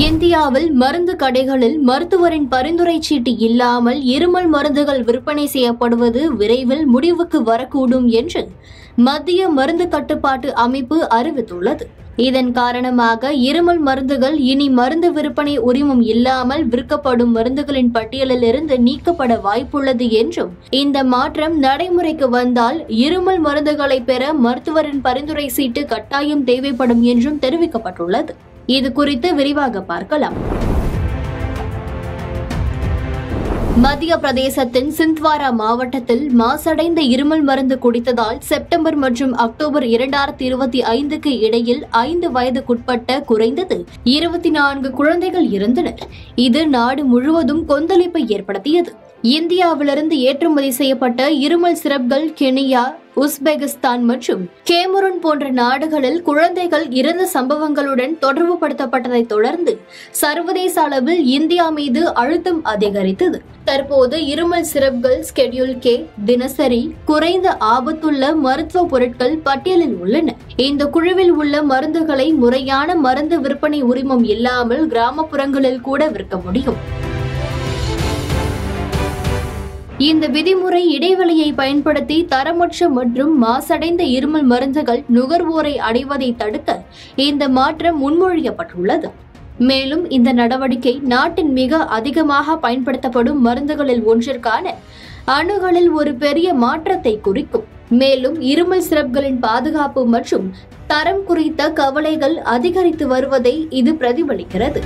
இந்தியாவில் மருந்து கடைகளில் மருத்துவரின் பரிந்துரை சீட்டு இல்லாமல் இருமல் மருந்துகள் விற்பனை செய்யப்படுவது விரைவில் முடிவுக்கு வரக்கூடும் என்று மத்திய மருந்து கட்டுப்பாட்டு அமைப்பு அறிவித்துள்ளது. இதன் காரணமாக இருமல் மருந்துகள் இனி மருந்து விற்பனை உரிமம் இல்லாமல் விற்கப்படும் மருந்துகளின் பட்டியலில் இருந்து நீக்கப்பட வாய்ப்புள்ளது என்றும், இந்த மாற்றம் நடைமுறைக்கு வந்தால் இருமல் மருந்துகளை பெற மருத்துவரின் பரிந்துரை சீட்டு கட்டாயம் தேவைப்படும் என்றும் தெரிவிக்கப்பட்டுள்ளது. இது குறித்து விரிவாக பார்க்கலாம். மத்திய பிரதேசத்தின் சிந்த்வாரா மாவட்டத்தில் மாசடைந்த இருமல் மருந்து குடித்ததால் செப்டம்பர் மற்றும் அக்டோபர் 2025க்கு இடையில் 5 வயதுக்குட்பட்ட குறைந்தது 24 குழந்தைகள் இறந்தனர். இது நாடு முழுவதும் கொந்தளிப்பை ஏற்படுத்தியது. இந்தியாவிலிருந்து ஏற்றுமதி செய்யப்பட்ட இருமல் சிரப்கள் கெனியா, உஸ்பெகிஸ்தான் மற்றும் கேமரூன் போன்ற நாடுகளில் குழந்தைகள் இறந்த சம்பவங்களுடன் தொடர்பு படுத்தப்பட்டதை தொடர்ந்து சர்வதேச அளவில் இந்தியா மீது அழுத்தம் அதிகரித்தது. தற்போது இருமல் சிரப்கள் ஸ்கெடியூல் கே, தினசரி குறைந்த ஆபத்துள்ள மருத்துவ பொருட்கள் பட்டியலில் உள்ளன. இந்த குழுவில் உள்ள மருந்துகளை முறையான மருந்து விற்பனை உரிமம் இல்லாமல் கிராமப்புறங்களில் கூட விற்க முடியும். இந்த விதிமுறை இடைவெளியை பயன்படுத்தி தரமற்ற மற்றும் மாசடைந்த இருமல் மருந்துகள் நுகர்வோரை அடைவதை தடுக்க இந்த மாற்றம் முன்மொழியப்பட்டுள்ளது. மேலும் இந்த நடவடிக்கை நாட்டின் மிக அதிகமாக பயன்படுத்தப்படும் மருந்துகளில் ஒன்றிற்கான அணுகலில் ஒரு பெரிய மாற்றத்தை குறிக்கும். மேலும் இருமல் சிரப்களின் பாதுகாப்பு மற்றும் தரம் குறித்த கவலைகள் அதிகரித்து வருவதை இது பிரதிபலிக்கிறது.